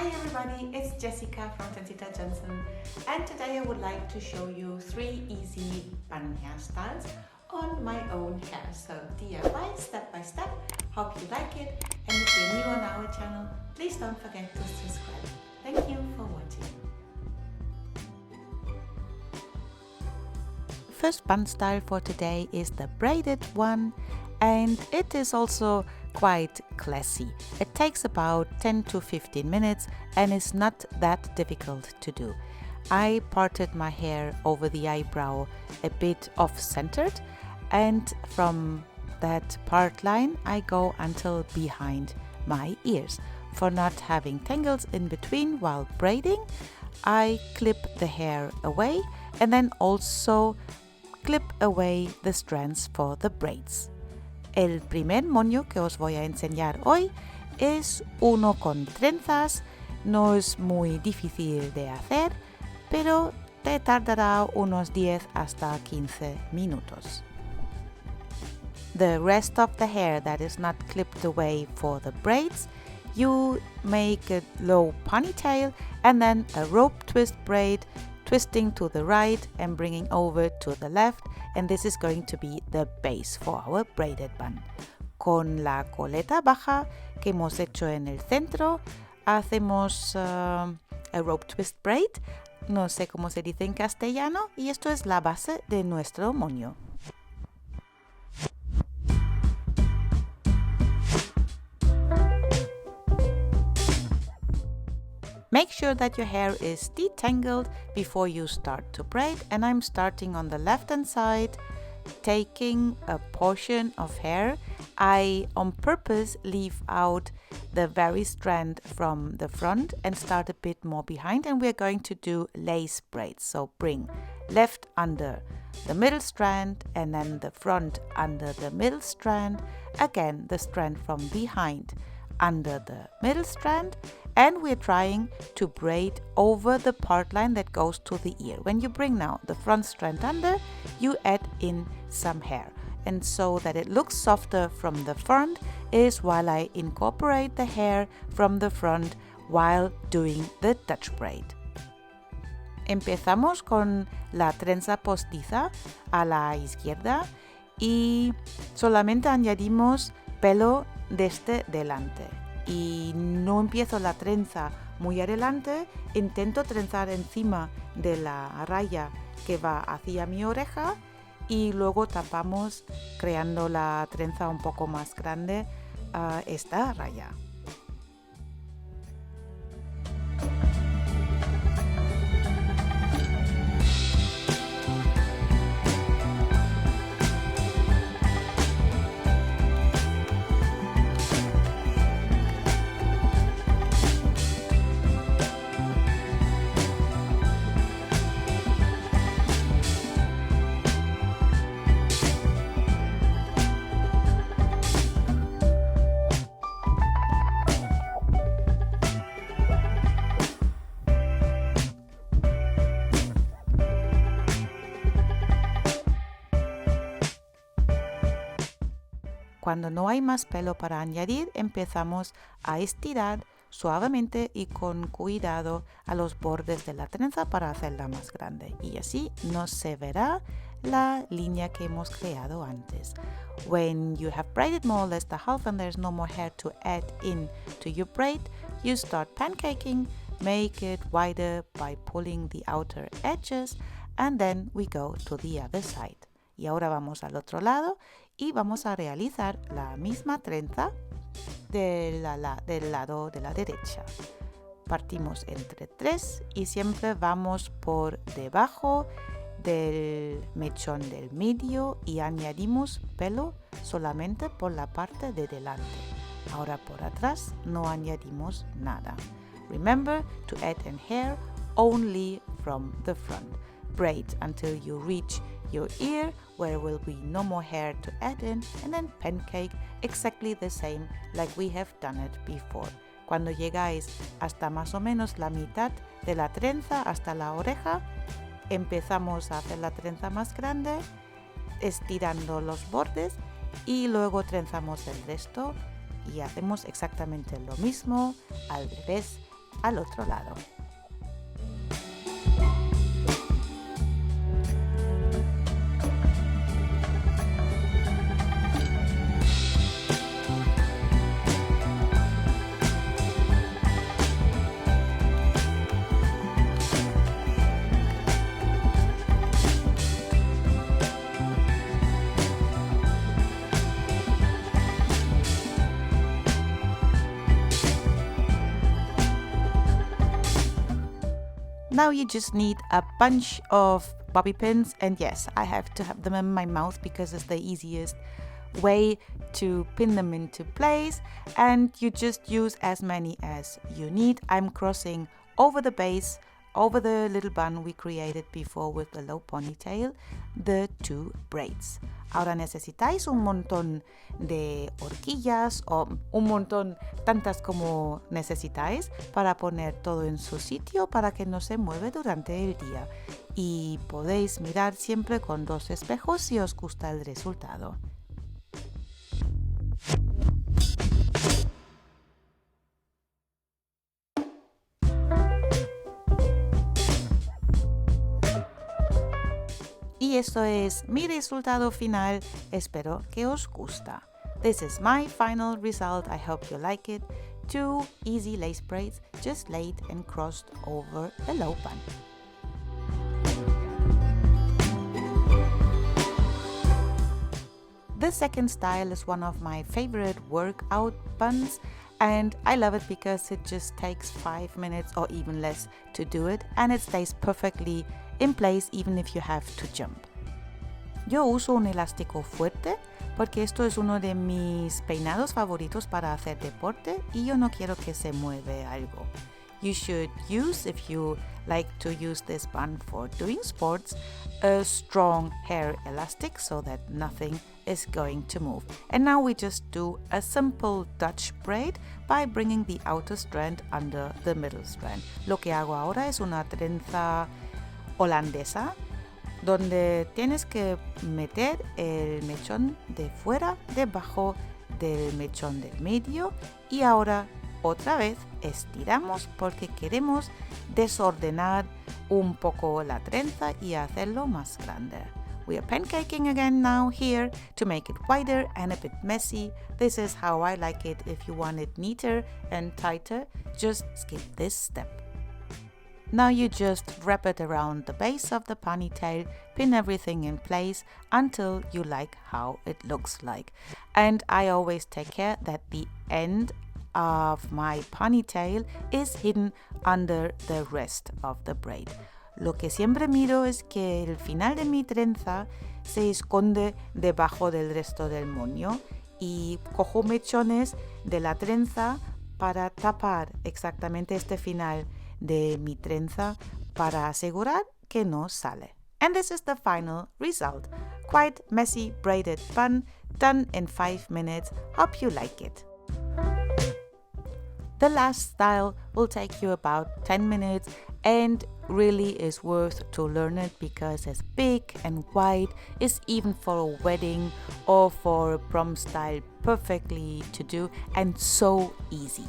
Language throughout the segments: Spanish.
Hi everybody, it's Jessica from Trencita Johnson, and today I would like to show you 3 easy bun hairstyles on my own hair. So DIY, step by step. Hope you like it, and if you're new on our channel, please don't forget to subscribe. Thank you for watching. First bun style for today is the braided one, and it is also quite classy. It takes about 10 to 15 minutes and is not that difficult to do. I parted my hair over the eyebrow a bit off-centered, and from that part line I go until behind my ears. For not having tangles in between while braiding, I clip the hair away and then also clip away the strands for the braids. El primer moño que os voy a enseñar hoy es uno con trenzas. No es muy difícil de hacer, pero te tardará unos 10 hasta 15 minutos. The rest of the hair that is not clipped away for the braids, you make a low ponytail and then a rope twist braid, twisting to the right and bringing over to the left, and this is going to be the base for our braided bun. Con la coleta baja que hemos hecho en el centro, hacemos a rope twist braid, no sé cómo se dice en castellano, y esto es la base de nuestro moño. Make sure that your hair is detangled before you start to braid, and I'm starting on the left hand side, taking a portion of hair. I on purpose leave out the very strand from the front and start a bit more behind, and we're going to do lace braids. So bring left under the middle strand and then the front under the middle strand, again the strand from behind under the middle strand, and we're trying to braid over the part line that goes to the ear. When you bring now the front strand under, you add in some hair, and so that it looks softer from the front is while I incorporate the hair from the front while doing the Dutch braid. Empezamos con la trenza postiza a la izquierda y solamente añadimos pelo desde delante. Y no empiezo la trenza muy adelante, intento trenzar encima de la raya que va hacia mi oreja y luego tapamos creando la trenza un poco más grande a esta raya. Cuando no hay más pelo para añadir, empezamos a estirar suavemente y con cuidado a los bordes de la trenza para hacerla más grande, y así no se verá la línea que hemos creado antes. When you have braided more or less the half and there's no more hair to add in to your braid, you start pancaking, make it wider by pulling the outer edges, and then we go to the other side. Y ahora vamos al otro lado y vamos a realizar la misma trenza del lado de la derecha. Partimos entre 3 y siempre vamos por debajo del mechón del medio y añadimos pelo solamente por la parte de delante. Ahora por atrás no añadimos nada. Remember to add in hair only from the front. Braid until you reach your ear, where will be no more hair to add in, and then pancake exactly the same like we have done it before. Cuando llegáis hasta más o menos la mitad de la trenza, hasta la oreja, empezamos a hacer la trenza más grande, estirando los bordes, y luego trenzamos el resto y hacemos exactamente lo mismo al revés al otro lado. Now you just need a bunch of bobby pins, and yes, I have to have them in my mouth because it's the easiest way to pin them into place, and you just use as many as you need. I'm crossing over the base, over the little bun we created before with the low ponytail, the two braids. Ahora necesitáis un montón de horquillas o un montón, tantas como necesitáis, para poner todo en su sitio para que no se mueve durante el día. Y podéis mirar siempre con dos espejos si os gusta el resultado. Y esto es mi resultado final. Espero que os gusta. This is my final result. I hope you like it. 2 easy lace braids just laid and crossed over the low bun. The second style is one of my favorite workout buns, and I love it because it just takes 5 minutes or even less to do it, and it stays perfectly in place even if you have to jump. Yo uso un elástico fuerte porque esto es uno de mis peinados favoritos para hacer deporte y yo no quiero que se mueva algo. You should use, if you like to use this bun for doing sports, a strong hair elastic so that nothing is going to move. And now we just do a simple Dutch braid by bringing the outer strand under the middle strand. Lo que hago ahora es una trenza holandesa donde tienes que meter el mechón de fuera debajo del mechón del medio y ahora otra vez estiramos porque queremos desordenar un poco la trenza y hacerlo más grande. We are pancaking again now here to make it wider and a bit messy. This is how I like it. If you want it neater and tighter, just skip this step. Now you just wrap it around the base of the ponytail, pin everything in place until you like how it looks like. And I always take care that the end of my ponytail is hidden under the rest of the braid. Lo que siempre miro es que el final de mi trenza se esconde debajo del resto del moño y cojo mechones de la trenza para tapar exactamente este final de mi trenza para asegurar que no sale. And this is the final result. Quite messy braided bun done in 5 minutes. Hope you like it. The last style will take you about 10 minutes and really is worth to learn it because it's big and wide. It's even for a wedding or for a prom style perfectly to do and so easy.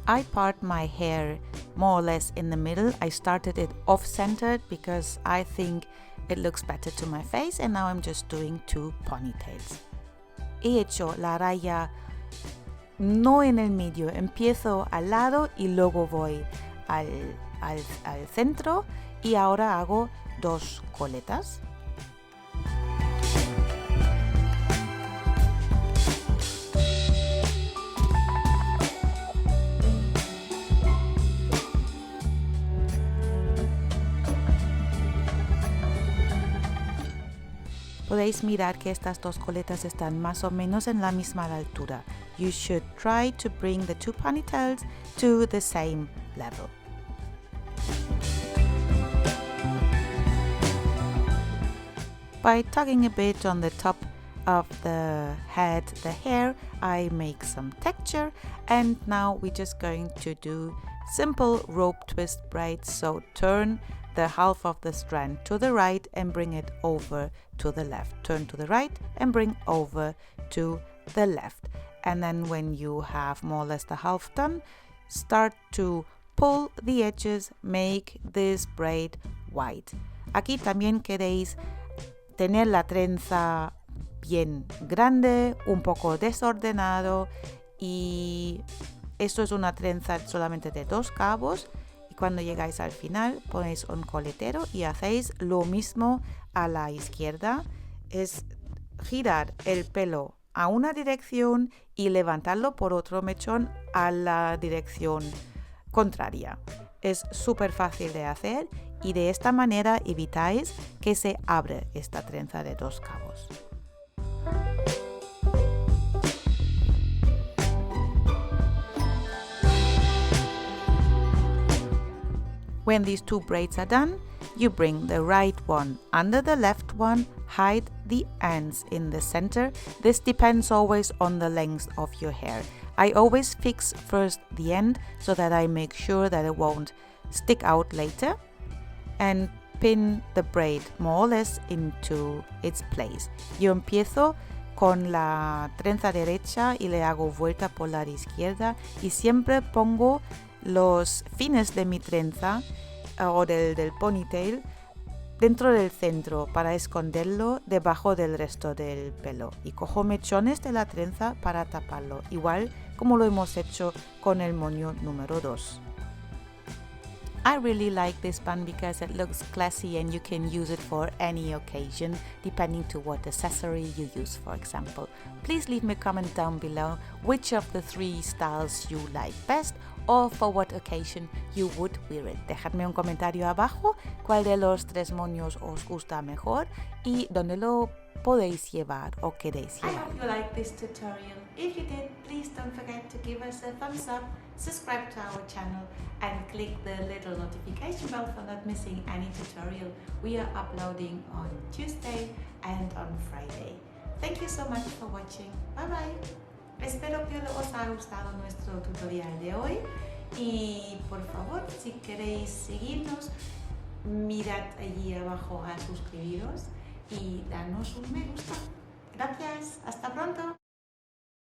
I part my hair more or less in the middle. I started it off-centered because I think it looks better to my face, and now I'm just doing 2 ponytails. He hecho la raya no en el medio, empiezo al lado y luego voy al centro y ahora hago 2 coletas. Podéis mirar que estas 2 coletas están más o menos en la misma altura. You should try to bring the 2 ponytails to the same level. By tugging a bit on the top of the head, the hair, I make some texture, and now we're just going to do simple rope twist braids. So turn the half of the strand to the right and bring it over to the left. Turn to the right and bring over to the left. And then when you have more or less the half done, start to pull the edges, make this braid white. Aquí también queréis tener la trenza bien grande, un poco desordenado, y esto es una trenza solamente de 2 cabos, y cuando llegáis al final ponéis un coletero y hacéis lo mismo a la izquierda. Es girar el pelo a una dirección y levantarlo por otro mechón a la dirección contraria. Es súper fácil de hacer y de esta manera evitáis que se abra esta trenza de 2 cabos. When these 2 braids are done, you bring the right one under the left one, hide the ends in the center. This depends always on the length of your hair. I always fix first the end so that I make sure that it won't stick out later, and pin the braid more or less into its place. Yo empiezo con la trenza derecha y le hago vuelta por la izquierda y siempre pongo los fines de mi trenza o del ponytail dentro del centro para esconderlo debajo del resto del pelo, y cojo mechones de la trenza para taparlo, igual como lo hemos hecho con el moño número 2. I really like this bun because it looks classy and you can use it for any occasion depending to what accessory you use, for example. Please leave me a comment down below which of the 3 styles you like best or for what occasion you would wear it. Dejadme un comentario abajo cuál de los 3 moños os gusta mejor y dónde lo podéis llevar o queréis llevar. I hope you liked this tutorial. If you did, please don't forget to give us a thumbs up, subscribe to our channel and click the little notification bell for not missing any tutorial. We are uploading on Tuesday and on Friday. Thank you so much for watching. Bye bye. Espero que os haya gustado nuestro tutorial de hoy y por favor, si queréis seguirnos, mirad allí abajo a suscribiros y danos un me gusta. Gracias, hasta pronto.